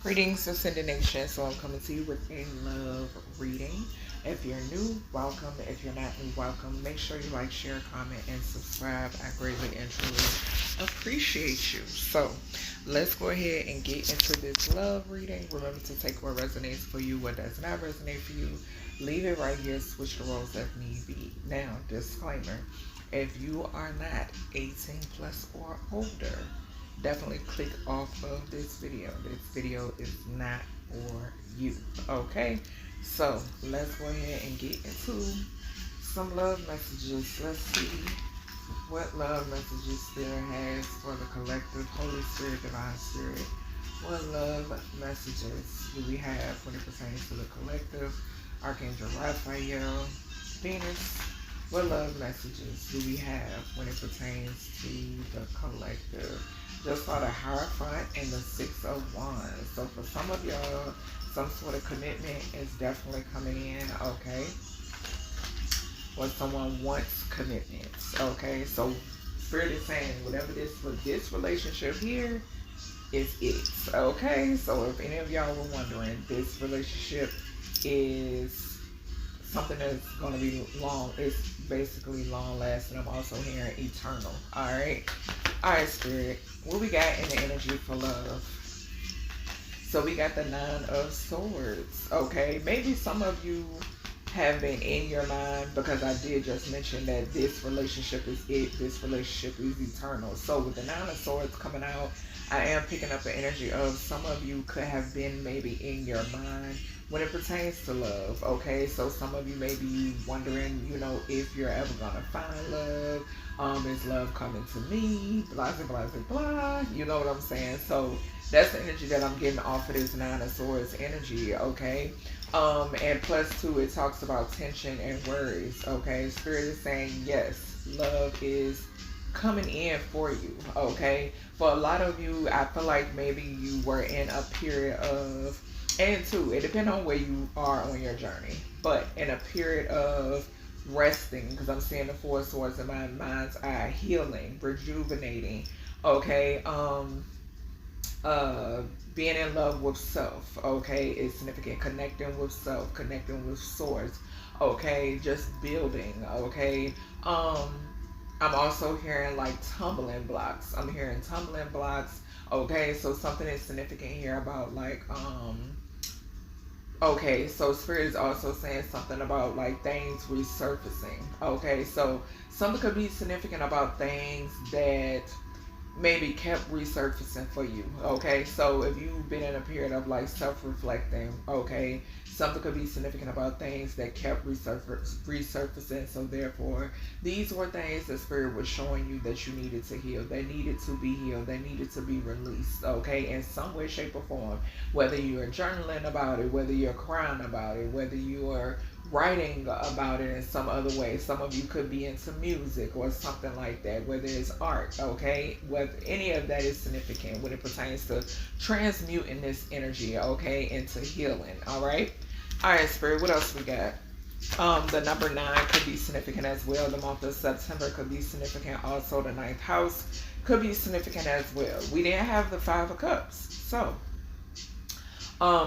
Greetings, Ascended Nation. So I'm coming to you with a love reading. If you're new, welcome. If you're not new, welcome. Make sure you like, share, comment, and subscribe. I greatly and truly appreciate you. So let's go ahead and get into this love reading. Remember to take what resonates for you, what does not resonate for you. Leave it right here. Switch the roles if need be. Now, disclaimer. If you are not 18 plus or older, definitely click off of this video. This video is not for you. Okay, so let's go ahead and get into some love messages. Let's see what love messages Spirit has for the collective. Holy Spirit, Divine Spirit, what love messages do we have when it pertains to the collective? Archangel Raphael, Venus, what love messages do we have when it pertains to the collective? Just saw the Hierophant and the Six of Wands. So for some of y'all, some sort of commitment is definitely coming in, okay? Or someone wants commitment, okay? So Spirit is saying whatever this relationship here is it, okay? So if any of y'all were wondering, this relationship is something that's going to be long. It's basically long lasting. I'm also hearing eternal. All right, Spirit, what we got in the energy for love? So we got the Nine of Swords. Okay, maybe some of you have been in your mind, because I did just mention that this relationship is it. This relationship is eternal. So with the Nine of Swords coming out, I am picking up the energy of some of you could have been maybe in your mind when it pertains to love, okay? So some of you may be wondering, if you're ever gonna find love. Is love coming to me? Blah, blah, blah, blah. You know what I'm saying? So that's the energy that I'm getting off of this Nine of Swords energy, okay? And plus two, it talks about tension and worries, okay? Spirit is saying, yes, love is coming in for you, okay? For a lot of you, I feel like maybe you were in a period of, and two, it depends on where you are on your journey, but in a period of resting, because I'm seeing the Four of Swords in my mind's eye, healing, rejuvenating, okay? Being in love with self, okay, is significant. Connecting with self, connecting with source, okay, just building, okay. I'm also hearing like tumbling blocks. I'm hearing tumbling blocks, okay. So something is significant here about like okay, so Spirit is also saying something about like things resurfacing, okay. So something could be significant about things that maybe kept resurfacing for you, okay? So if you've been in a period of like self-reflecting, okay, something could be significant about things that kept resurfacing. So therefore, these were things that Spirit was showing you that you needed to heal. They needed to be healed. They needed to be released, okay, in some way, shape, or form. Whether you're journaling about it, whether you're crying about it, whether you're writing about it in some other way. Some of you could be into music or something like that, whether it's art, okay? Whether any of that is significant when it pertains to transmuting this energy, okay, into healing, all right? All right, Spirit, what else we got? The number 9 could be significant as well. The month of September could be significant. Also, the 9th house could be significant as well. We didn't have the 5 of Cups, so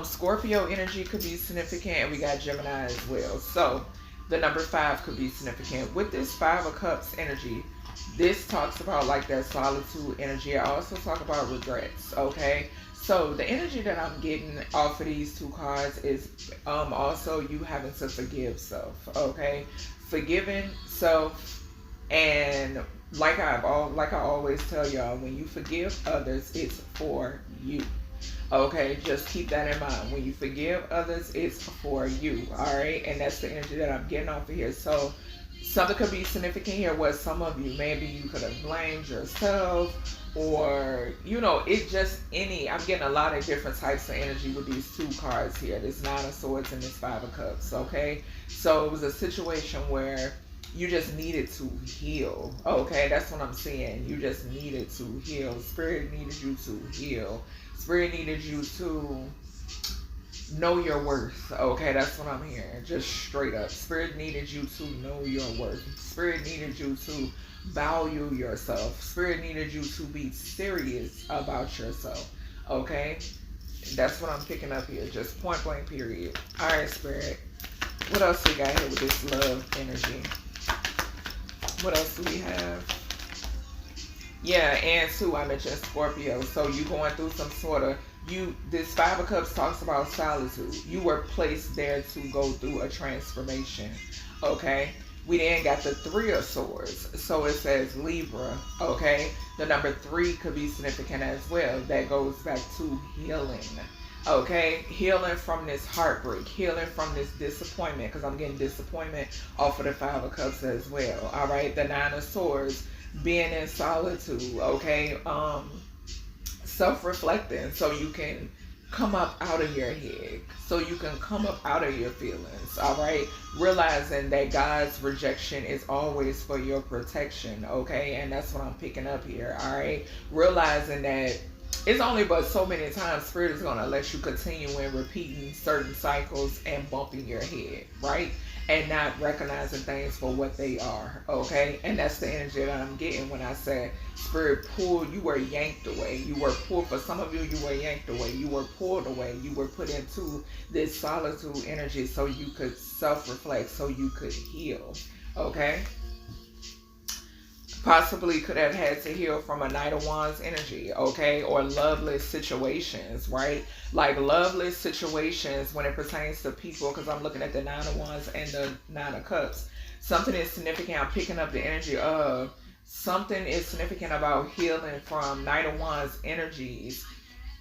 Scorpio energy could be significant, and we got Gemini as well. So the number 5 could be significant. With this 5 of Cups energy, this talks about like that solitude energy. I also talk about regrets, okay? So the energy that I'm getting off of these 2 cards is also you having to forgive self, okay? Forgiving self, and like I always tell y'all, when you forgive others, it's for you. Okay, just keep that in mind. When you forgive others, it's for you, all right? And that's the energy that I'm getting off of here. So something could be significant here where some of you, maybe you could have blamed yourself, or, it just I'm getting a lot of different types of energy with these 2 cards here. This 9 of Swords and this 5 of Cups, okay? So it was a situation where you just needed to heal, okay? That's what I'm saying. You just needed to heal. Spirit needed you to heal. Spirit needed you to know your worth, okay? That's what I'm hearing, just straight up. Spirit needed you to know your worth. Spirit needed you to value yourself. Spirit needed you to be serious about yourself, okay? That's what I'm picking up here. Just point blank, period. All right, Spirit. What else we got here with this love energy? What else do we have? Yeah, and too, I mentioned Scorpio. So you going through some sort of, this Five of Cups talks about solitude. You were placed there to go through a transformation. Okay? We then got the Three of Swords. So it says Libra. Okay? The number 3 could be significant as well. That goes back to healing. Okay? Healing from this heartbreak. Healing from this disappointment. Because I'm getting disappointment off of the Five of Cups as well. Alright? The Nine of Swords. Being in solitude. Okay? Self-reflecting. So you can come up out of your head. So you can come up out of your feelings. Alright? Realizing that God's rejection is always for your protection. Okay? And that's what I'm picking up here. Alright? Realizing that it's only but so many times Spirit is going to let you continue in repeating certain cycles and bumping your head, right? And not recognizing things for what they are, okay? And that's the energy that I'm getting when I say Spirit pulled, you were yanked away. You were pulled, for some of you, you were yanked away. You were pulled away. You were put into this solitude energy so you could self-reflect, so you could heal, okay? Possibly could have had to heal from a Knight of Wands energy, okay? Or loveless situations, right? Like loveless situations when it pertains to people, because I'm looking at the Nine of Wands and the Nine of Cups. Something is significant. I'm picking up the energy of something is significant about healing from Knight of Wands energies.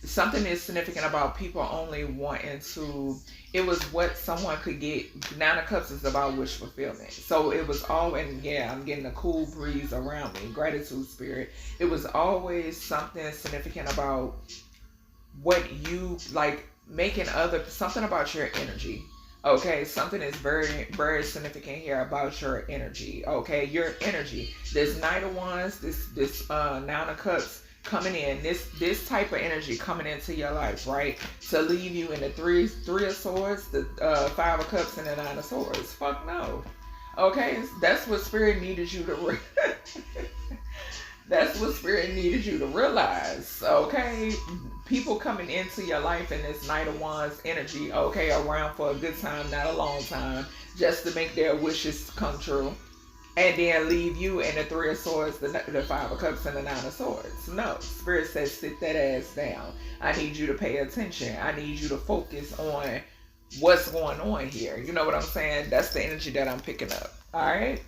Something is significant about people only wanting to, it was what someone could get. Nine of Cups is about wish fulfillment. So it was all, and yeah, I'm getting a cool breeze around me. Gratitude, Spirit. It was always something significant about what you, like making something about your energy. Okay, something is very, very significant here about your energy. Okay, your energy. This Knight of Wands, this Nine of Cups, coming in, this type of energy coming into your life, right? To leave you in the three of Swords, the Five of Cups, and the Nine of Swords. Fuck no. Okay, that's what Spirit needed you to that's what Spirit needed you to realize. Okay, people coming into your life in this Knight of Wands energy, okay, around for a good time, not a long time, just to make their wishes come true. And then leave you in the Three of Swords, the Five of Cups, and the Nine of Swords. No. Spirit says, sit that ass down. I need you to pay attention. I need you to focus on what's going on here. You know what I'm saying? That's the energy that I'm picking up. All right?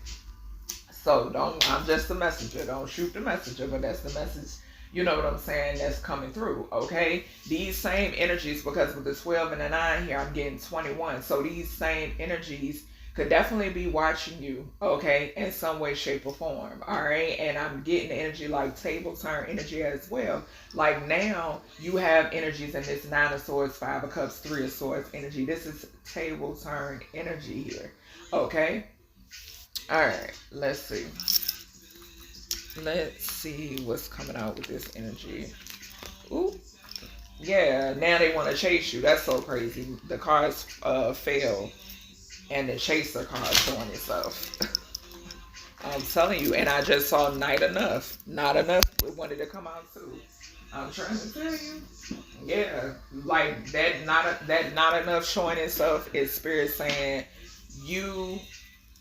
So, I'm just the messenger. Don't shoot the messenger, but that's the message. You know what I'm saying? That's coming through, okay? These same energies, because with the 12 and the 9 here, I'm getting 21. So, these same energies could definitely be watching you, okay, in some way, shape, or form, all right? And I'm getting energy like table turn energy as well. Like now, you have energies in this Nine of Swords, Five of Cups, Three of Swords energy. This is table turn energy here, okay? All right, let's see. Let's see what's coming out with this energy. Ooh. Yeah, now they want to chase you. That's so crazy. The cards fail. And the chaser card showing itself. I'm telling you, and I just saw Not Enough. Not Enough wanted to come out too. I'm trying to tell you. Yeah, like that not enough showing itself is Spirit saying you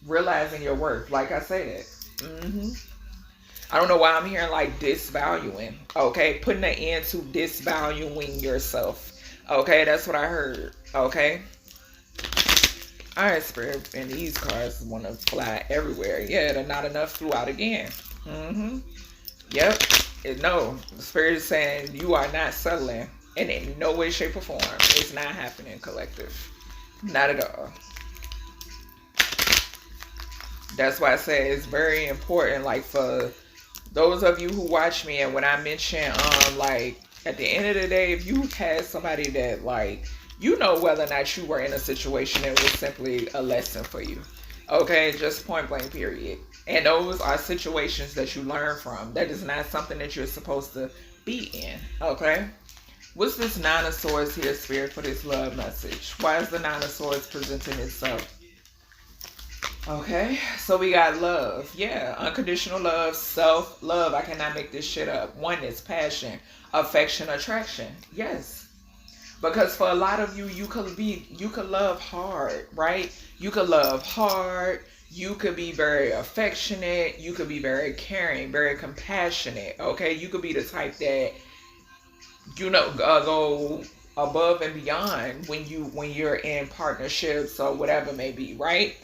realizing your worth. Like I said. I don't know why I'm hearing like disvaluing. Okay, putting an end to disvaluing yourself. Okay, that's what I heard. Okay. All right, Spirit, and these cards want to fly everywhere. Yeah, they're not enough flew out again. Yep. No, the Spirit is saying you are not settling, and in no way, shape, or form. It's not happening, collective. Not at all. That's why I say it's very important, like for those of you who watch me, and when I mention, like at the end of the day, if you had somebody that like, you know whether or not you were in a situation that was simply a lesson for you. Okay, just point blank, period. And those are situations that you learn from. That is not something that you're supposed to be in. Okay? What's this Nine of Swords here, Spirit, for this love message? Why is the Nine of Swords presenting itself? Okay, so we got love. Yeah, unconditional love, self-love. I cannot make this shit up. Oneness, passion, affection, attraction. Yes. Because for a lot of you, you could love hard, right? You could love hard. You could be very affectionate. You could be very caring, very compassionate. Okay, you could be the type that go above and beyond when you're in partnerships or whatever it may be, right?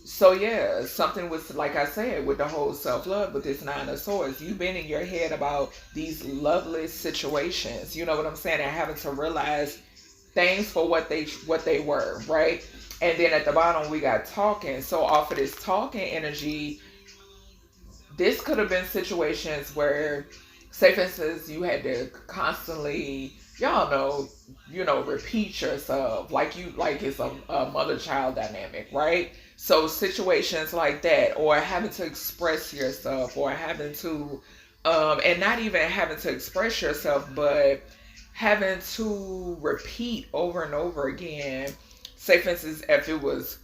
So yeah, something was like I said with the whole self love with this Nine of Swords. You've been in your head about these loveless situations. You know what I'm saying? And having to realize things for what they were, right? And then at the bottom we got talking. So off of this talking energy, this could have been situations where, say for instance, you had to constantly, y'all know, repeat yourself like it's a mother-child dynamic, right? So situations like that, or having to express yourself, or having to, and not even having to express yourself, but having to repeat over and over again. Say for instance, if it was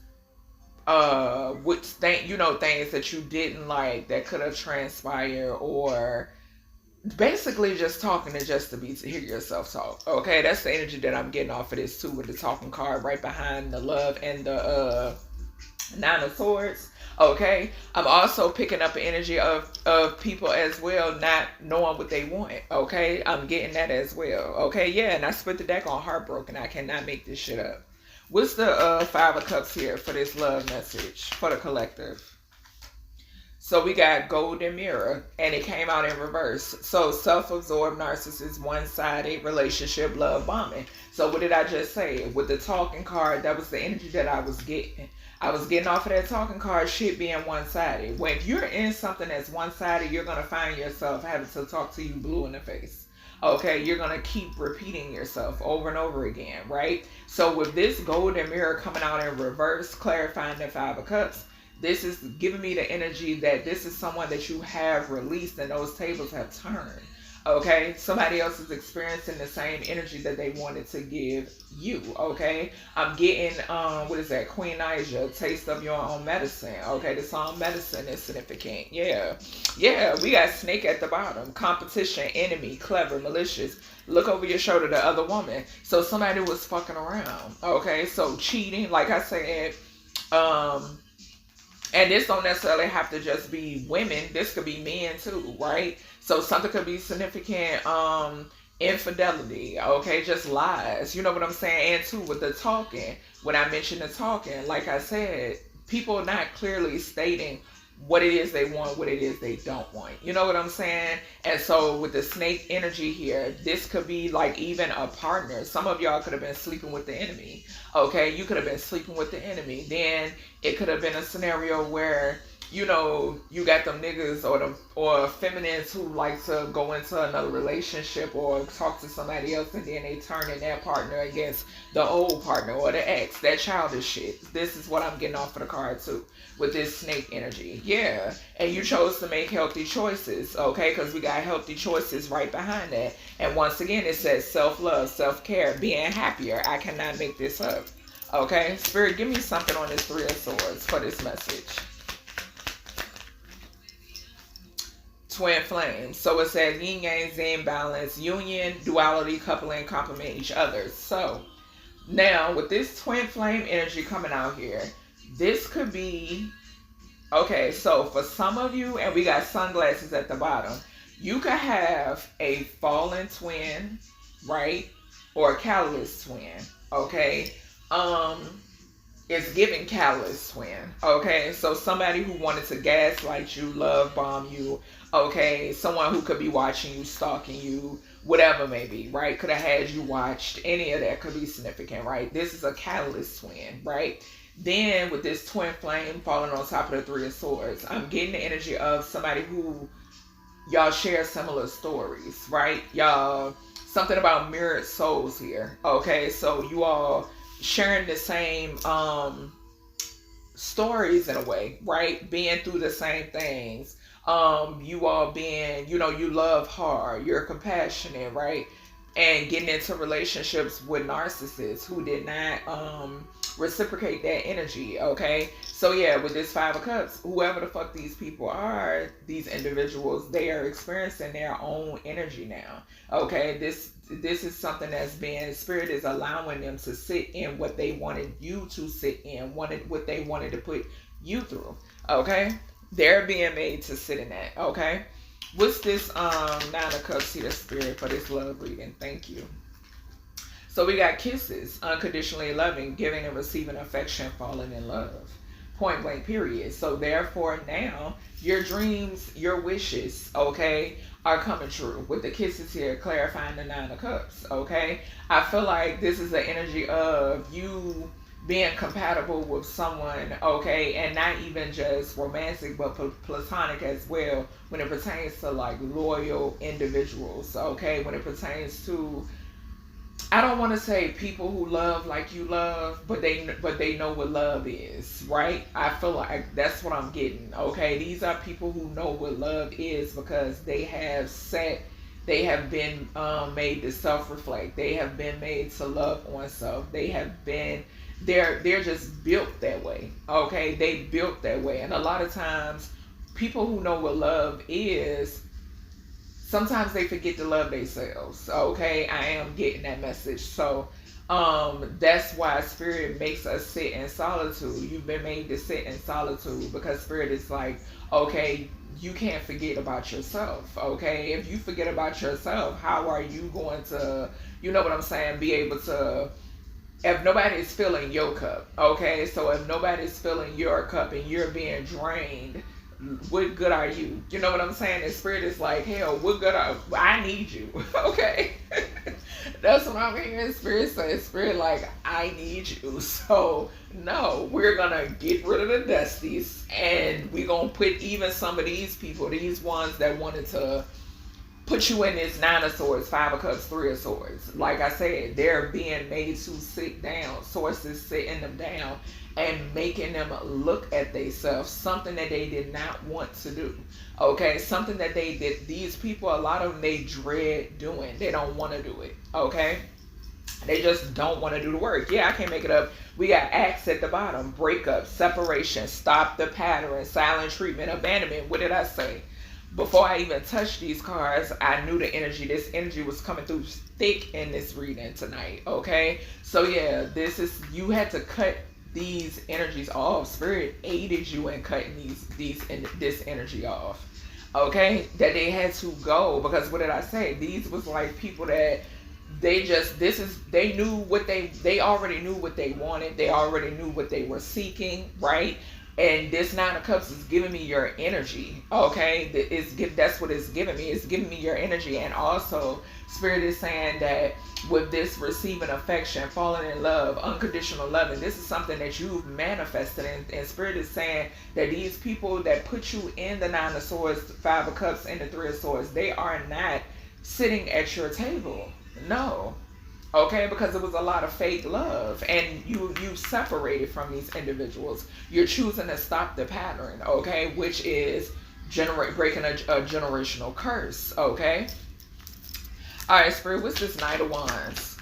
which things that you didn't like that could have transpired, or basically just talking to hear yourself talk. Okay, that's the energy that I'm getting off of this too, with the talking card right behind the love and the Nine of Swords. Okay, I'm also picking up an energy of people as well not knowing what they want. Okay, I'm getting that as well. Okay, yeah, and I split the deck on Heartbroken. I cannot make this shit up. What's the Five of Cups here for this love message for the collective? So we got Golden Mirror, and it came out in reverse. So self-absorbed narcissist, one-sided relationship, love bombing. So what did I just say? With the talking card, that was the energy that I was getting. I was getting off of that talking card, shit being one-sided. When you're in something that's one-sided, you're going to find yourself having to talk to you blue in the face. Okay, you're going to keep repeating yourself over and over again, right? So with this Golden Mirror coming out in reverse, clarifying the Five of Cups, this is giving me the energy that this is someone that you have released and those tables have turned. Okay, somebody else is experiencing the same energy that they wanted to give you. Okay, I'm getting what is that? Queen Asia, taste of your own medicine. Okay, the song medicine is significant. Yeah, we got snake at the bottom. Competition, enemy, clever, malicious. Look over your shoulder, the other woman. So somebody was fucking around. Okay, so cheating, like I said, and this don't necessarily have to just be women. This could be men too, right? So something could be significant infidelity, okay? Just lies. You know what I'm saying? And too, with the talking, when I mentioned the talking, like I said, people not clearly stating what it is they want, what it is they don't want. You know what I'm saying? And so with the snake energy here, this could be like even a partner. Some of y'all could have been sleeping with the enemy. Okay, you could have been sleeping with the enemy. Then it could have been a scenario where, you got them niggas or feminines who like to go into another relationship or talk to somebody else, and then they turn in that partner against the old partner or the ex. That childish shit. This is what I'm getting off of the card too, with this snake energy. Yeah, and you chose to make healthy choices, okay? Because we got healthy choices right behind that. And once again, it says self-love, self-care, being happier. I cannot make this up. Okay, Spirit, give me something on this Three of Swords for this message. Twin flames. So it says yin yang, zen, balance, union, duality, coupling, complement each other. So now with this twin flame energy coming out here, this could be, okay, so for some of you, and we got sunglasses at the bottom, you could have a fallen twin, right? Or a catalyst twin, okay? It's giving catalyst twin, okay? So somebody who wanted to gaslight you, love bomb you, okay? Someone who could be watching you, stalking you, whatever may be, right? Could have had you watched. Any of that could be significant, right? This is a catalyst twin, right? Then with this twin flame falling on top of the Three of Swords, I'm getting the energy of somebody who y'all share similar stories, right? Y'all, something about mirrored souls here, okay? So you all sharing the same stories in a way, right? Being through the same things. You all being, you love hard, you're compassionate, right? And getting into relationships with narcissists who did not reciprocate that energy, okay? So yeah, with this Five of Cups, whoever the fuck these people are, these individuals, they are experiencing their own energy now, okay? This is something that's being, Spirit is allowing them to sit in what they wanted you to sit in, what they wanted to put you through, okay? They're being made to sit in that, okay? What's this Nine of Cups here, Spirit, for this love reading? Thank you. So we got kisses, unconditionally loving, giving and receiving affection, falling in love. Point blank, period. So therefore now, your dreams, your wishes, okay, are coming true. With the kisses here, clarifying the Nine of Cups, okay? I feel like this is the energy of you being compatible with someone, okay, and not even just romantic, but platonic as well, when it pertains to like loyal individuals, okay, when it pertains to, I don't want to say people who love like you love, but they know what love is, right? I feel like that's what I'm getting, okay? These are people who know what love is because they have been made to self-reflect. They have been made to love on self. They're just built that way, okay? They built that way. And a lot of times, people who know what love is, sometimes they forget to love themselves, okay? I am getting that message. So that's why Spirit makes us sit in solitude. You've been made to sit in solitude because Spirit is like, okay, you can't forget about yourself, okay? If you forget about yourself, how are you going to, you know what I'm saying, be able to, if nobody's filling your cup, okay? So if nobody's filling your cup and you're being drained, what good are you? You know what I'm saying? And Spirit is like, hell, what good are, I need you, okay? That's what I'm hearing Spirit say. Spirit like, I need you. So no, we're gonna get rid of the dusties and we're gonna put even some of these people, these ones that wanted to put you in this Nine of Swords, Five of Cups, Three of Swords. Like I said, they're being made to sit down. Sources sitting them down and making them look at themselves, something that they did not want to do. Okay, something that they did. These people, a lot of them, they dread doing. They don't want to do it. Okay, they just don't want to do the work. Yeah, I can't make it up. We got acts at the bottom: breakup, separation, stop the pattern, silent treatment, abandonment. What did I say? Before I even touched these cards, I knew the energy. This energy was coming through thick in this reading tonight. Okay, so yeah, you had to cut these energies off. Spirit aided you in cutting this energy off, okay? That they had to go, because what did I say? These was like people that they knew what they already knew what they wanted. They already knew what they were seeking, right? And this Nine of Cups is giving me your energy, okay? That's what it's giving me. It's giving me your energy. And also, Spirit is saying that with this receiving affection, falling in love, unconditional loving, this is something that you've manifested. And Spirit is saying that these people that put you in the Nine of Swords, Five of Cups, and the Three of Swords, they are not sitting at your table. No. Okay, because it was a lot of fake love, and you separated from these individuals. You're choosing to stop the pattern, okay, which is breaking a generational curse. Okay. All right, Spirit, what's this Knight of Wands?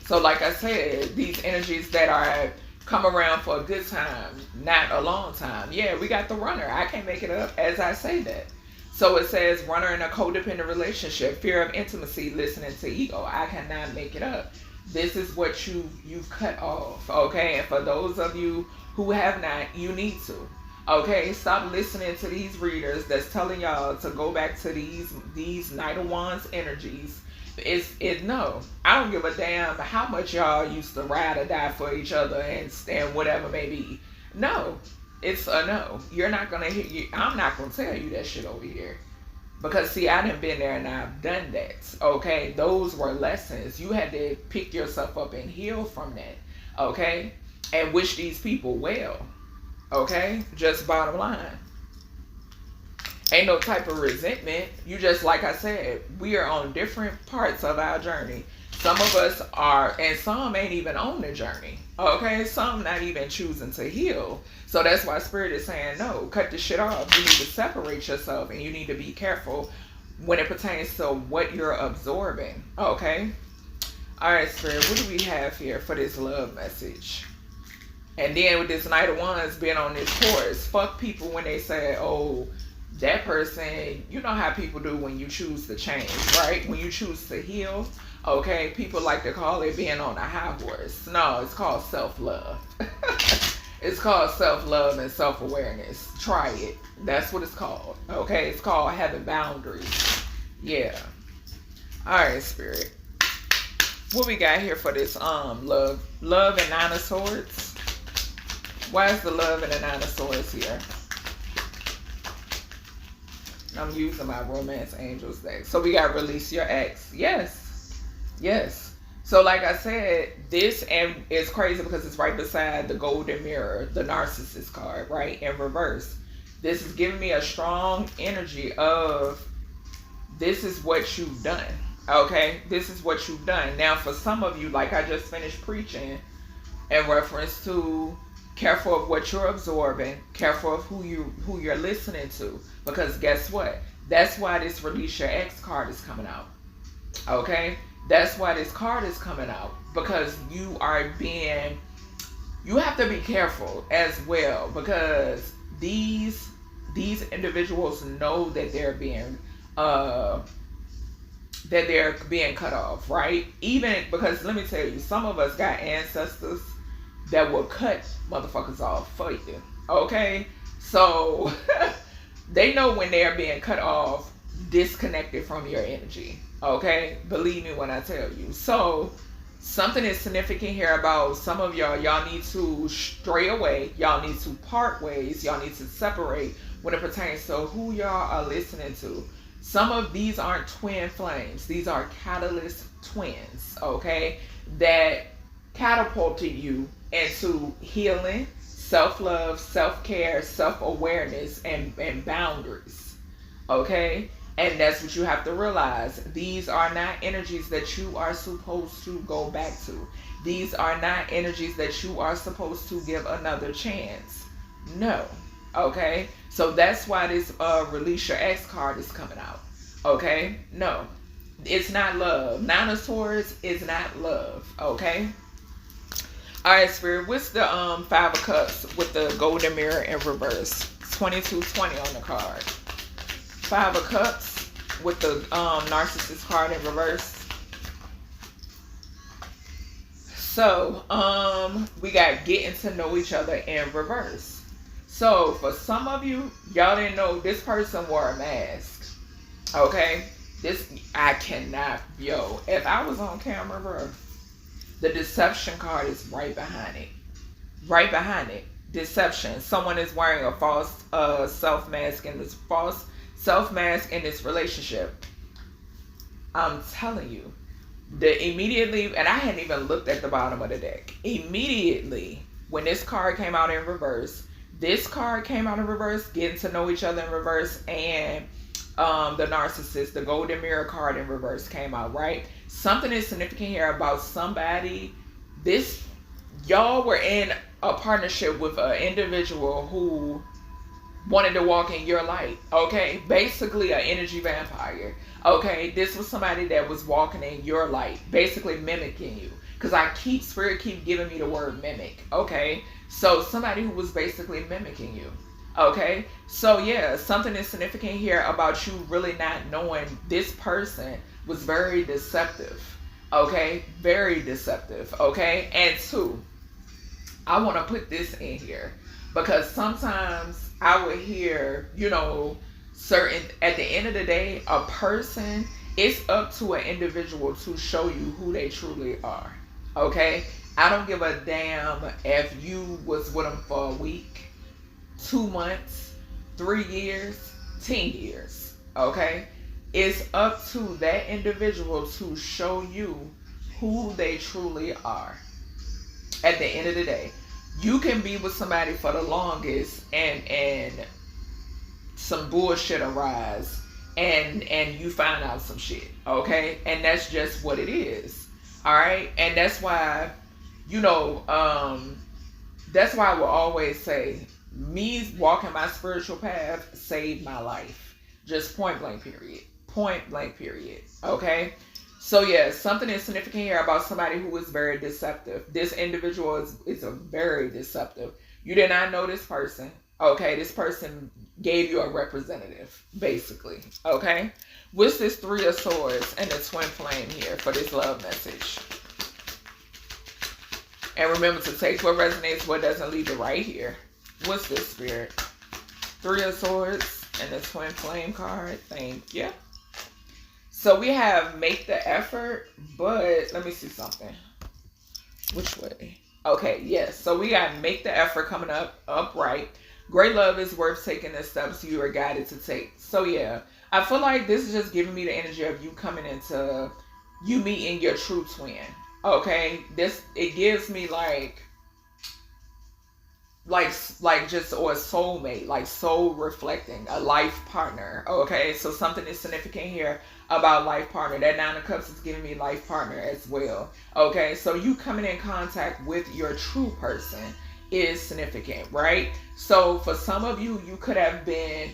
So, like I said, these energies that are come around for a good time, not a long time. Yeah, we got the Runner. I can't make it up as I say that. So it says Runner in a codependent relationship, fear of intimacy, listening to ego. I cannot make it up. This is what you've cut off, okay? And for those of you who have not, you need to, okay? Stop listening to these readers that's telling y'all to go back to these Knight of Wands energies. No, I don't give a damn how much y'all used to ride or die for each other and stand whatever may be. No. It's a no. You're not going to hear, I'm not going to tell you that shit over here. Because see, I done been there and I've done that. Okay? Those were lessons. You had to pick yourself up and heal from that. Okay? And wish these people well. Okay? Just bottom line. Ain't no type of resentment. You just, like I said, we are on different parts of our journey. Some of us are, and some ain't even on the journey. Okay? Some not even choosing to heal. So that's why Spirit is saying, no, cut this shit off. You need to separate yourself, and you need to be careful when it pertains to what you're absorbing. Okay? All right, Spirit, what do we have here for this love message? And then with this Knight of Wands being on this Taurus, fuck people when they say, oh, that person, you know how people do when you choose to change, right? When you choose to heal, okay? People like to call it being on a high horse. No, it's called self-love. It's called self-love and self-awareness. Try it. That's what it's called, okay? It's called having boundaries. Yeah. All right, Spirit. What we got here for this love and Nine of Swords? Why is the love and the Nine of Swords here? I'm using my Romance Angels deck. So we got release your ex. Yes. Yes. So like I said, this and it's crazy because it's right beside the Golden Mirror, the Narcissist card, right? In reverse. This is giving me a strong energy of this is what you've done. Okay? This is what you've done. Now for some of you, like I just finished preaching in reference to careful of what you're absorbing, careful of who you're listening to. Because guess what? That's why this release your ex card is coming out. Okay? That's why this card is coming out. Because you have to be careful as well. Because these individuals know that they're being cut off, right? Even because let me tell you, some of us got ancestors that will cut motherfuckers off for you. Okay? So they know when they are being cut off, disconnected from your energy. Okay? Believe me when I tell you. So something is significant here about some of y'all. Y'all need to stray away. Y'all need to part ways. Y'all need to separate when it pertains to who y'all are listening to. Some of these aren't twin flames. These are catalyst twins, okay? That catapulted you into healing, self-love, self-care, self-awareness, and boundaries, okay? And that's what you have to realize. These are not energies that you are supposed to go back to. These are not energies that you are supposed to give another chance. No, okay? So that's why this release your ex card is coming out, okay? No, it's not love. Nine of Swords is not love, okay? All right, Spirit, what's the Five of Cups with the Golden Mirror in reverse? 2220 on the card. Five of Cups with the Narcissist card in reverse. So, we got getting to know each other in reverse. So, for some of you, y'all didn't know this person wore a mask. Okay? I cannot, if I was on camera, bro, the deception card is right behind it. Right behind it. Deception. Someone is wearing a false self-mask in this relationship. I'm telling you. Immediately, and I hadn't even looked at the bottom of the deck. Immediately, when this card came out in reverse, getting to know each other in reverse, and the Narcissist, the Golden Mirror card in reverse came out, right? Something is significant here about somebody. Y'all were in a partnership with an individual who wanted to walk in your light, okay? Basically an energy vampire, okay? This was somebody that was walking in your light, basically mimicking you. Because Spirit keep giving me the word mimic, okay? So somebody who was basically mimicking you, okay? So yeah, something is significant here about you really not knowing this person was very deceptive, okay? Very deceptive, okay? And two, I want to put this in here because sometimes I would hear, at the end of the day, a person, it's up to an individual to show you who they truly are, okay? I don't give a damn if you was with them for a week, 2 months, 3 years, 10 years, okay? It's up to that individual to show you who they truly are. At the end of the day, you can be with somebody for the longest and some bullshit arise and you find out some shit, okay? And that's just what it is, all right? And that's why, that's why I will always say, me walking my spiritual path saved my life. Just point blank period. Point blank period, okay? So yeah, something is significant here about somebody who is very deceptive. This individual is a very deceptive. You did not know this person. Okay, this person gave you a representative, basically. Okay? What's this Three of Swords and the Twin Flame here for this love message? And remember to take what resonates, what doesn't, leave it right here. What's this, Spirit? Three of Swords and the Twin Flame card. Thank you. So we have make the effort, but let me see something. Which way? Okay, yes. So we got make the effort coming up upright. Great love is worth taking the steps you are guided to take. So yeah, I feel like this is just giving me the energy of you coming into you meeting your true twin. Okay, it gives me like just, or a soulmate, like soul reflecting, a life partner. Okay, so something is significant here about life partner. That Nine of Cups is giving me life partner as well. Okay, so you coming in contact with your true person is significant, right? So for some of you, you could have been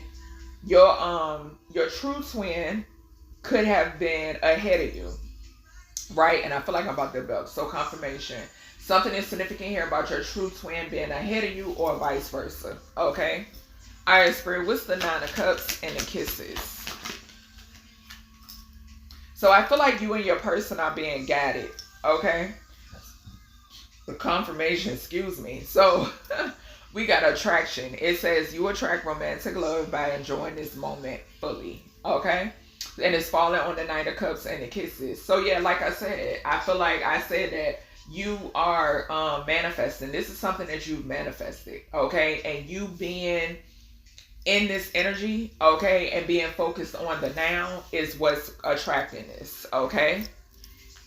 your true twin could have been ahead of you, right? And I feel like I'm about to build. So confirmation. Something is significant here about your true twin being ahead of you or vice versa. Okay. All right, Spirit. What's the Nine of Cups and the Kisses? So I feel like you and your person are being guided. Okay. The confirmation, excuse me. So we got attraction. It says you attract romantic love by enjoying this moment fully. Okay. And it's falling on the Nine of Cups and the Kisses. So yeah, like I said, I feel like I said that you are manifesting. This is something that you've manifested, okay? And you being in this energy, okay, and being focused on the now is what's attracting this, okay?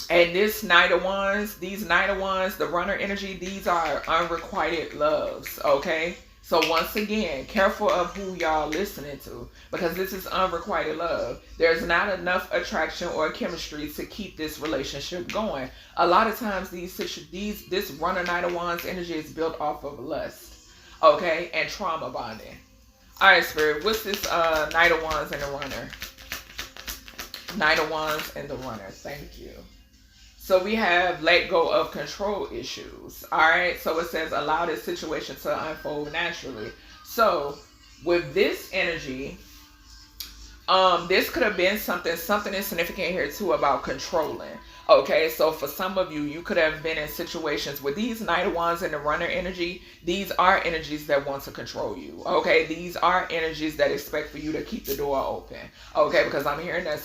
And this Knight of Wands, these Knight of Wands, the runner energy, these are unrequited loves, okay? So once again, careful of who y'all listening to, because this is unrequited love. There's not enough attraction or chemistry to keep this relationship going. A lot of times this runner Knight of Wands energy is built off of lust, okay, and trauma bonding. All right, Spirit, what's this Knight of Wands and the runner? Knight of Wands and the runner. Thank you. So we have let go of control issues. All right. So it says allow this situation to unfold naturally. So with this energy, this could have been something is significant here too about controlling. Okay, so for some of you, you could have been in situations with these Knight of Wands and the runner energy. These are energies that want to control you. Okay, these are energies that expect for you to keep the door open. Okay, because I'm hearing that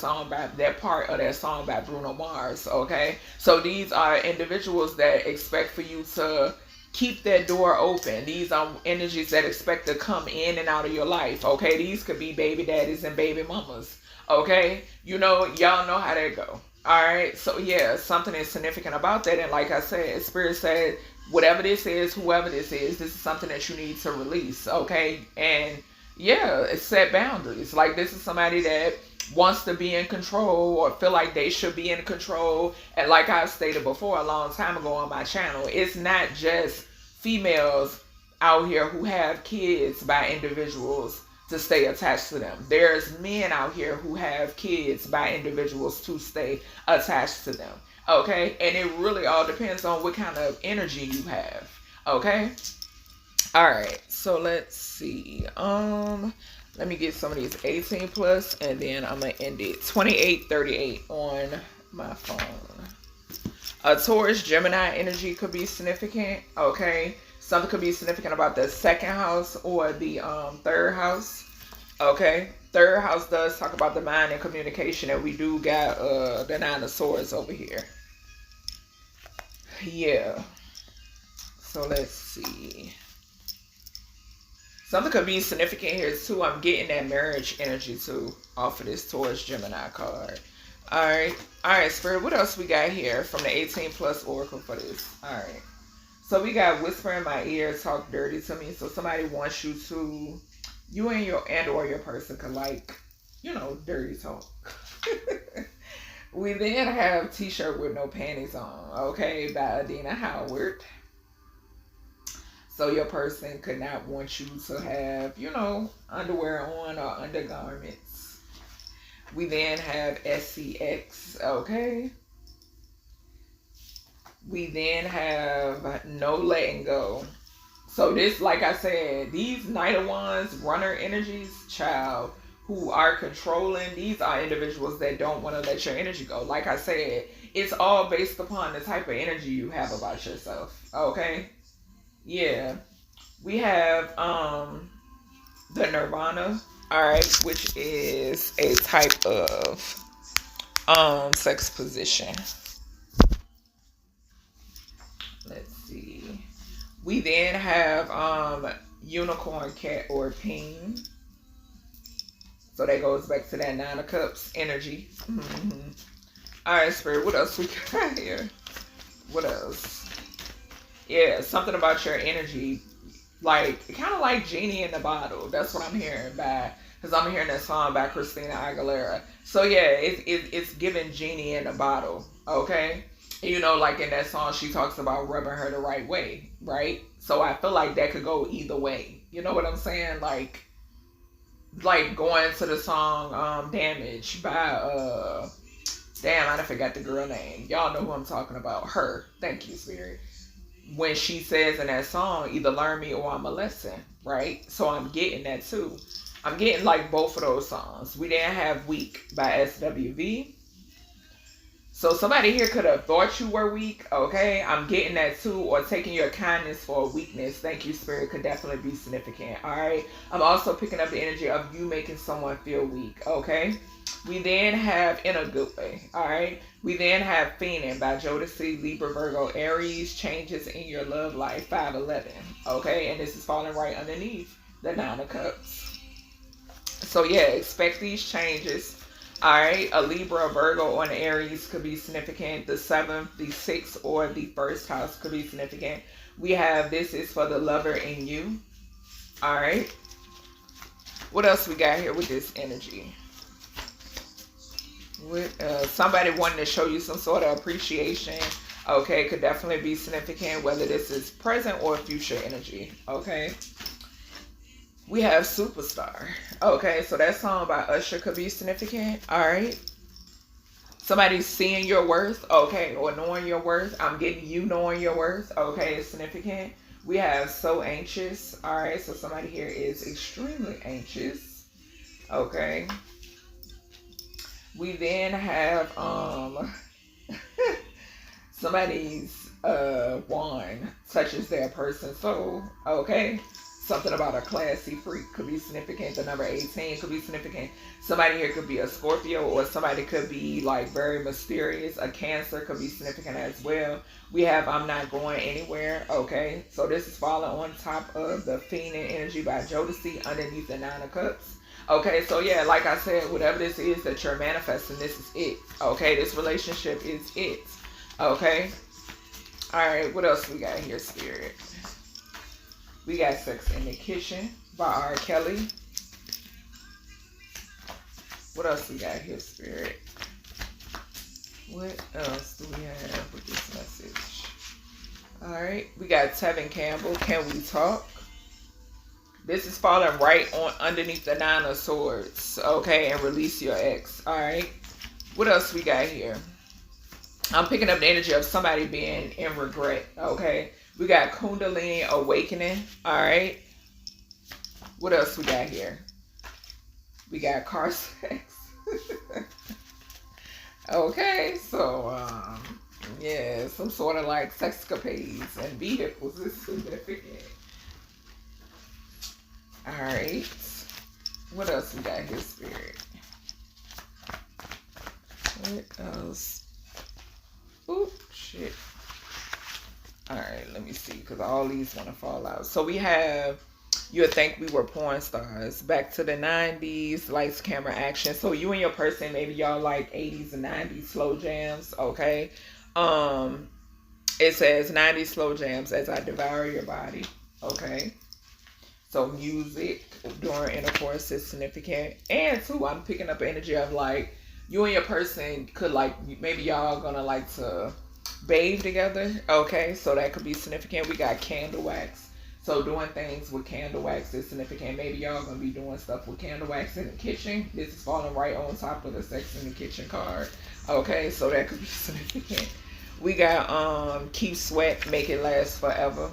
part of that song by Bruno Mars. Okay, so these are individuals that expect for you to keep that door open. These are energies that expect to come in and out of your life. Okay, these could be baby daddies and baby mamas. Okay, you know, y'all know how that go. All right, so yeah, something is significant about that. And like I said, Spirit said, whatever this is, whoever this is something that you need to release, okay? And yeah, set boundaries. Like this is somebody that wants to be in control or feel like they should be in control. And like I've stated before a long time ago on my channel, it's not just females out here who have kids by individuals to stay attached to them. There's men out here who have kids by individuals to stay attached to them. Okay? And it really all depends on what kind of energy you have. Okay? Alright, so let's see. Let me get some of these 18 plus and then I'm gonna end it. 2838 on my phone. A Taurus Gemini energy could be significant. Okay? Something could be significant about the second house or the third house. Okay. Third house does talk about the mind and communication. And we do got the Nine of Swords over here. Yeah. So let's see. Something could be significant here too. I'm getting that marriage energy too off of this Taurus Gemini card. Alright. Alright, Spirit. What else we got here from the 18 plus oracle for this? Alright. So we got whisper in my ear, talk dirty to me. So somebody wants you to, you and or your person could like, you know, dirty talk. We then have T-shirt with no panties on, okay, by Adina Howard. So your person could not want you to have, you know, underwear on or undergarments. We then have SCX, okay? We then have no letting go. So this, like I said, these Knight of Wands, runner energies, child, who are controlling, these are individuals that don't want to let your energy go. Like I said, it's all based upon the type of energy you have about yourself, okay? Yeah. We have the Nirvana, all right, which is a type of sex position. Let's see. We then have unicorn, cat, or ping. So that goes back to that 9 of Cups energy. Mm-hmm. All right, Spirit, what else we got here? What else? Yeah, something about your energy. Like, kind of like Genie in the Bottle. That's what I'm hearing because I'm hearing that song by Christina Aguilera. So yeah, it's giving Genie in the Bottle, okay? You know, like in that song, she talks about rubbing her the right way, right? So I feel like that could go either way. You know what I'm saying? Like going to the song Damage by, damn, I forgot the girl name. Y'all know who I'm talking about. Her. Thank you, Spirit. When she says in that song, either learn me or I'm a lesson, right? So I'm getting that too. I'm getting like both of those songs. We didn't have Weak by SWV. So somebody here could have thought you were weak, okay? I'm getting that too. Or taking your kindness for a weakness. Thank you, Spirit, could definitely be significant, all right? I'm also picking up the energy of you making someone feel weak, okay? We then have In a Good Way, all right? We then have Fiending by Jodeci, Libra, Virgo, Aries, Changes in Your Love Life, 511, okay? And this is falling right underneath the 9 of Cups. So yeah, expect these changes. All right, a Libra, a Virgo, or an Aries could be significant. The 7th, the 6th, or the 1st house could be significant. We have This is for the Lover in You. All right. What else we got here with this energy? Somebody wanting to show you some sort of appreciation. Okay, could definitely be significant, whether this is present or future energy. Okay. We have Superstar. Okay, so that song by Usher could be significant. All right. Somebody's seeing your worth. Okay, or knowing your worth. I'm getting you knowing your worth. Okay, it's significant. We have So Anxious. All right, so somebody here is extremely anxious. Okay. We then have somebody's wand touches their person's soul. Okay. Something about a classy freak could be significant. The number 18 could be significant. Somebody here could be a Scorpio, or somebody could be like very mysterious. A Cancer could be significant as well. We have I'm Not Going Anywhere. Okay, so this is falling on top of the Fiending energy by Jodeci underneath the 9 of Cups. Okay, so yeah, like I said, whatever this is that you're manifesting, this is it. Okay, this relationship is it. Okay. All right, what else we got here, Spirit? We got Sex in the Kitchen by R. Kelly. What else we got here, Spirit? What else do we have with this message? All right. We got Tevin Campbell. Can we talk? This is falling right on underneath the 9 of Swords. Okay. And release your ex. All right. What else we got here? I'm picking up the energy of somebody being in regret. Okay. We got Kundalini Awakening. All right. What else we got here? We got car sex. Okay. So, yeah, some sort of like sexcapades and vehicles is significant. All right. What else we got here, Spirit? What else? Oop, shit. All right, let me see, because all these want to fall out. So we have You'll Think We Were Porn Stars. Back to the 90s, lights, camera, action. So you and your person, maybe y'all like 80s and 90s slow jams, okay? It says 90s slow jams as I devour your body, okay? So music during intercourse is significant. And too, I'm picking up energy of like, you and your person could like, maybe y'all gonna like to bathe together. Okay, so that could be significant. We got candle wax. So doing things with candle wax is significant. Maybe y'all gonna be doing stuff with candle wax in the kitchen. This is falling right on top of the sex in the kitchen card. Okay, so that could be significant. We got keep sweat, make it last forever.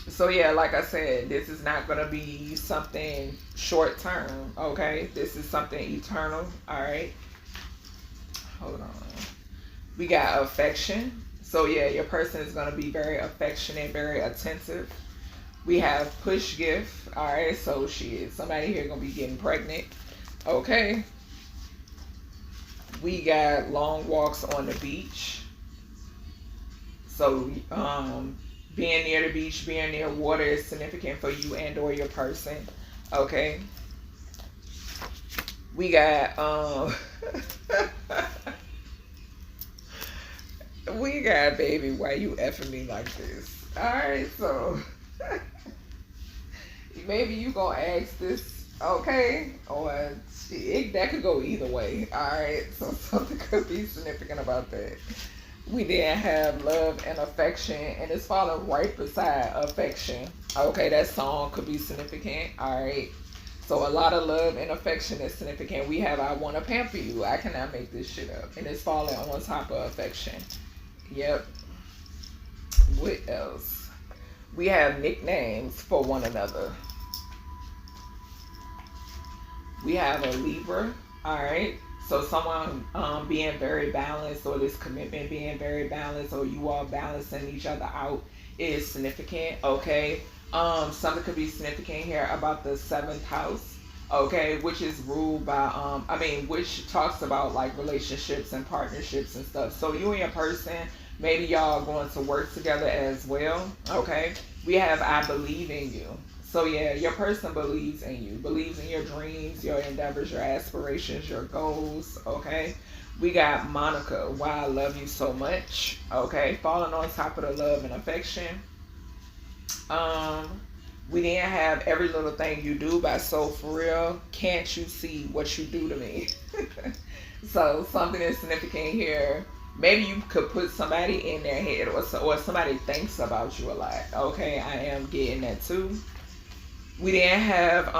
So yeah, like I said, this is not gonna be something short term. Okay, this is something eternal. All right, hold on. We got affection. So yeah, your person is gonna be very affectionate, very attentive. We have push gift. All right, so somebody here gonna be getting pregnant. Okay. We got long walks on the beach. So being near the beach, being near water is significant for you and or your person. Okay. We got we got, baby, why you effing me like this? All right, so maybe you gonna ask this, okay, or that could go either way. All right, so something could be significant about that. We then have love and affection, and it's followed right beside affection. Okay, that song could be significant. All right, so a lot of love and affection is significant. We have I want to pamper you. I cannot make this shit up, and it's falling on top of affection. Yep. What else? We have nicknames for one another. We have a Libra. All right. So someone being very balanced, or this commitment being very balanced, or you all balancing each other out is significant. Okay. Something could be significant here about the 7th house. Okay, which is ruled by which talks about like relationships and partnerships and stuff. So you and your person, maybe y'all are going to work together as well. Okay. We have I believe in you. So yeah, your person believes in you, believes in your dreams, your endeavors, your aspirations, your goals. Okay. We got Monica, why I love you so much. Okay. Falling on top of the love and affection. We then have every little thing you do by So For Real. Can't you see what you do to me? So something is significant here. Maybe you could put somebody in their head, or somebody thinks about you a lot. Okay, I am getting that too. We then have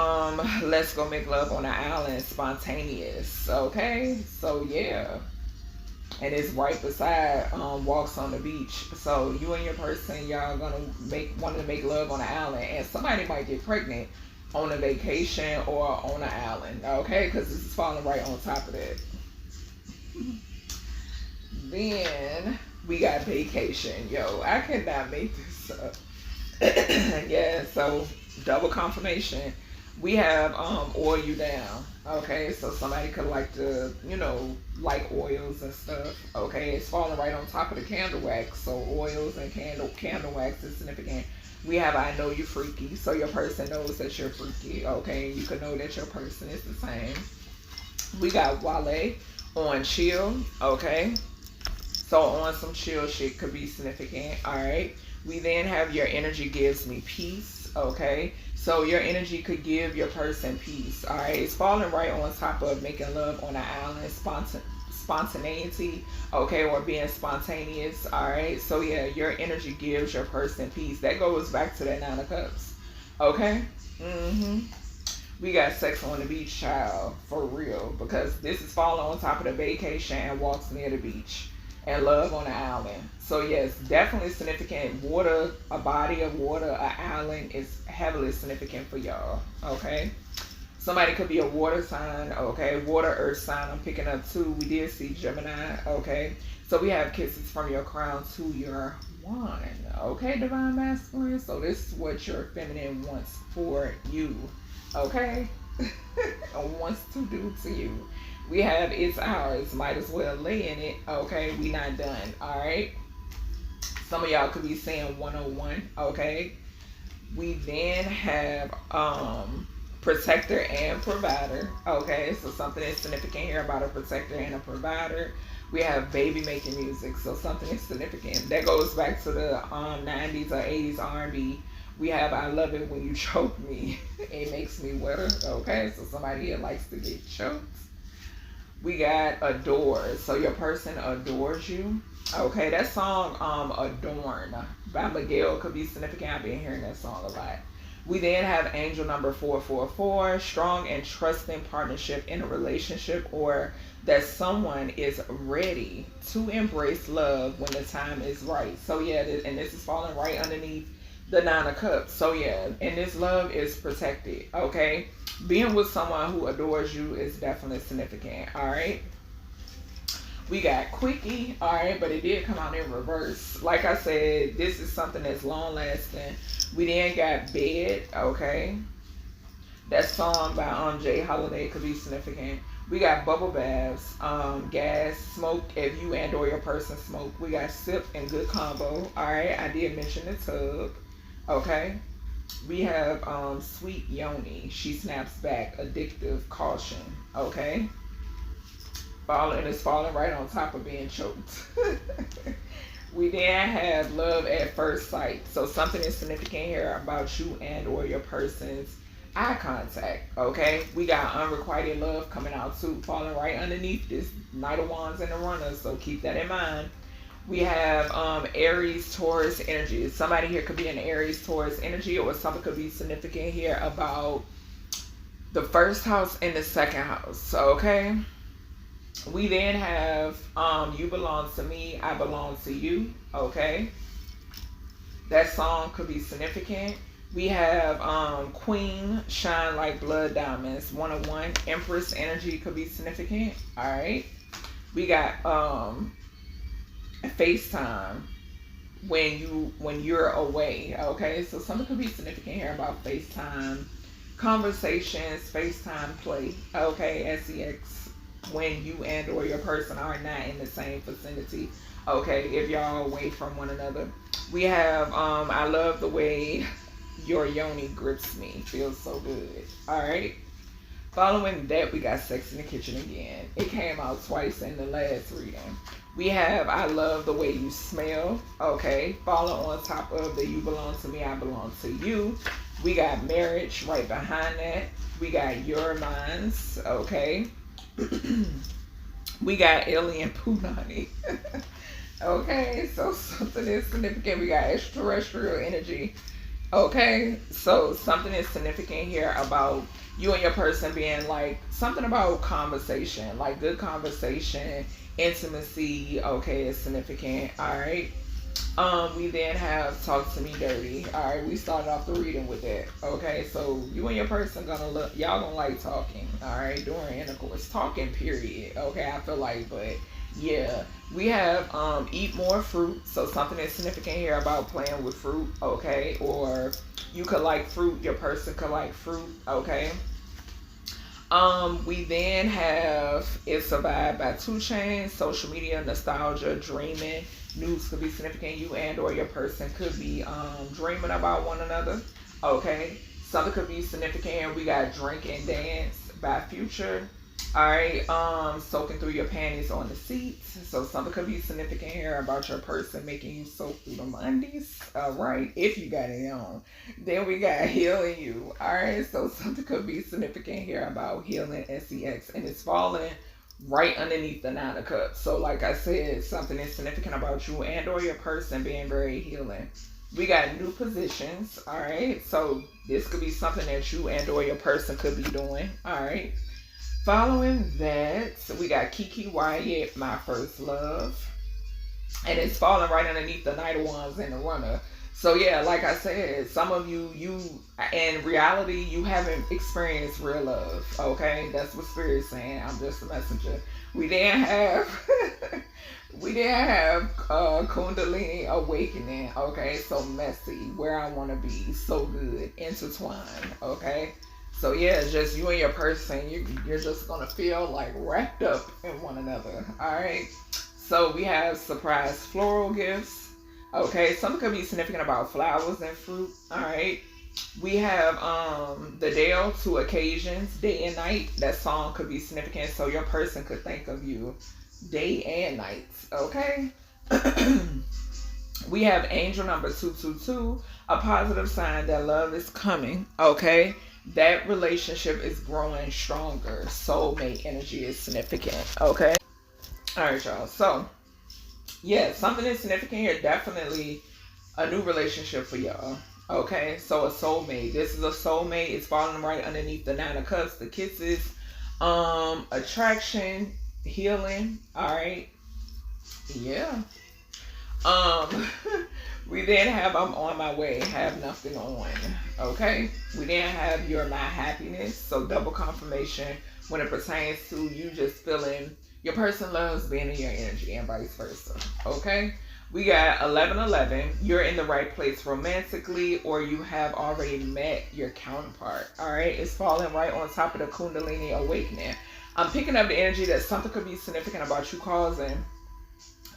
let's go make love on an island, spontaneous. Okay, so yeah. And it's right beside walks on the beach. So you and your person, y'all gonna want to make love on an island, and somebody might get pregnant on a vacation or on an island. Okay, because this is falling right on top of that. Then we got vacation. Yo, I cannot make this up. Yeah, so double confirmation. We have oil you down. Okay, so somebody could like to, like oils and stuff. Okay, it's falling right on top of the candle wax. So oils and candle wax is significant. We have I know you freaky. So your person knows that you're freaky. Okay, you can know that your person is the same. We got Wale on chill. Okay, so on some chill shit could be significant. All right. We then have your energy gives me peace. Okay. So your energy could give your person peace. All right. It's falling right on top of making love on an island, spontaneity. Okay. Or being spontaneous. All right. So yeah, your energy gives your person peace. That goes back to that 9 of Cups. Okay. We got sex on the beach, child. For real. Because this is falling on top of the vacation and walks near the beach. And love on an island. So yes, definitely significant. Water, a body of water, an island is heavily significant for y'all. Okay. Somebody could be a water sign. Okay. Water, earth sign. I'm picking up too. We did see Gemini. Okay. So we have kisses from your crown to your wand. Okay, divine masculine. So this is what your feminine wants for you. Okay. Wants to do to you. We have it's ours. Might as well lay in it. Okay, we not done. All right. Some of y'all could be saying 101. Okay. We then have protector and provider. Okay, so something is significant here about a protector and a provider. We have baby making music. So something is significant. That goes back to the 90s or 80s R&B. We have I love it when you choke me. It makes me wetter. Okay, so somebody here likes to get choked. We got adore. So your person adores you. Okay, that song, Adorn by Miguel could be significant. I've been hearing that song a lot. We then have angel number 444, strong and trusting partnership in a relationship, or that someone is ready to embrace love when the time is right. So yeah, and this is falling right underneath the 9 of Cups. So yeah, and this love is protected. Okay, being with someone who adores you is definitely significant. All right. We got Quickie, all right, but it did come out in reverse. Like I said, this is something that's long lasting. We then got Bed, okay. That song by Jay Holiday could be significant. We got Bubble Baths, Gas, Smoke, if you and or your person smoke. We got Sip and Good Combo, all right. I did mention the tub, okay. We have Sweet Yoni, She Snaps Back, Addictive, Caution, okay. Falling is falling right on top of being choked. We then have Love at First Sight. So something is significant here about you and or your person's eye contact. Okay, we got Unrequited Love coming out too, falling right underneath this Knight of Wands and the Runner. So keep that in mind. We have Aries, Taurus energy. Somebody here could be an Aries, Taurus energy, or something could be significant here about the first house and the second house. Okay. We then have You Belong to Me, I Belong to You. Okay. That song could be significant. We have Queen, Shine Like Blood Diamonds, 101. Empress energy could be significant. All right. We got FaceTime when you're away. Okay. So something could be significant here about FaceTime conversations, FaceTime play. Okay. SEX. When you and or your person are not in the same vicinity. Okay, if y'all away from one another. We have I love the way your yoni grips me. Feels so good. Alright. Following that, we got Sex in the Kitchen again. It came out twice in the last reading. We have I love the way you smell. Okay. Follow on top of the You Belong to Me, I Belong to You. We got Marriage right behind that. We got Your Minds. Okay. We got Alien Punani. Okay, so something is significant. We got Extraterrestrial energy. Okay, so something is significant here about you and your person being like something about conversation, like good conversation, intimacy. Okay, is significant. All right. We then have Talk to Me Dirty. All right, we started off the reading with that. Okay, so you and your person gonna look, y'all gonna like talking. All right, during intercourse, talking. Period. Okay, I feel like, but yeah, we have Eat More Fruit. So something is significant here about playing with fruit. Okay, or you could like fruit, your person could like fruit. Okay. We then have It's Survived by 2 Chainz, social media, nostalgia, dreaming. News could be significant. You and or your person could be dreaming about one another. Okay. Something could be significant here. We got Drink and Dance by Future. Alright, soaking through your panties on the seats. So something could be significant here about your person making you soak through the undies. Alright, if you got it on. Then we got Healing You. Alright, so something could be significant here about healing SEX. And it's falling right underneath the 9 of Cups. So like I said, something is significant about you and or your person being very healing. We got New Positions. Alright, so this could be something that you and or your person could be doing. Alright. Following that, we got Kiki Wyatt, My First Love. And it's falling right underneath the Knight of Wands and the Runner. So yeah, like I said, some of you in reality, you haven't experienced real love. Okay, that's what Spirit's saying. I'm just a messenger. We didn't have Kundalini Awakening. Okay, so messy. Where I want to be, so good, intertwined. Okay. So yeah, it's just you and your person, you're just gonna feel like wrapped up in one another. Alright. So we have surprise floral gifts. Okay, something could be significant about flowers and fruit. Alright. We have the Dale to Occasions, Day and Night. That song could be significant, so your person could think of you day and night. Okay. We have angel number 222, a positive sign that love is coming. Okay. That relationship is growing stronger. Soulmate energy is significant. Okay. All right, y'all. So Yeah, something is significant here. Definitely a new relationship for y'all. Okay, so a soulmate. This is a soulmate. It's falling right underneath the 9 of Cups, the kisses, attraction, healing. All right. Yeah. We then have I'm on my way, have nothing on. Okay. We then have you're my happiness. So double confirmation when it pertains to you just feeling your person loves being in your energy and vice versa. Okay. We got 1111. You're in the right place romantically, or you have already met your counterpart. All right. It's falling right on top of the Kundalini awakening. I'm picking up the energy that something could be significant about you causing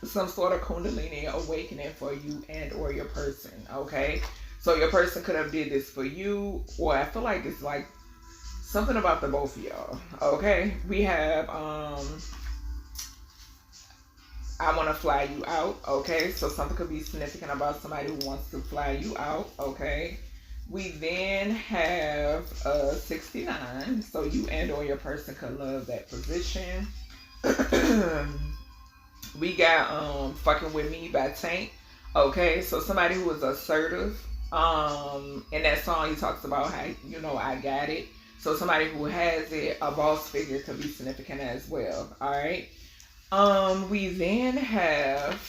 some sort of Kundalini awakening for you and or your person. Okay. So your person could have did this for you, or I feel like it's like something about the both of y'all. Okay. We have I want to fly you out. Okay. So something could be significant about somebody who wants to fly you out. Okay. We then have 69. So you and or your person could love that position. We got Fucking With Me by Tank. Okay, so somebody who is assertive. In that song he talks about how, you know, I got it. So somebody who has it, a boss figure could be significant as well. Alright. We then have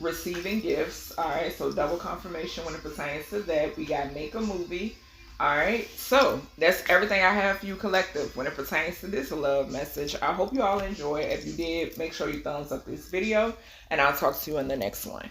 receiving gifts. Alright, so double confirmation when it pertains to that. We got make a movie. Alright, so that's everything I have for you, collective, when it pertains to this love message. I hope you all enjoy. If you did, make sure you thumbs up this video, and I'll talk to you in the next one.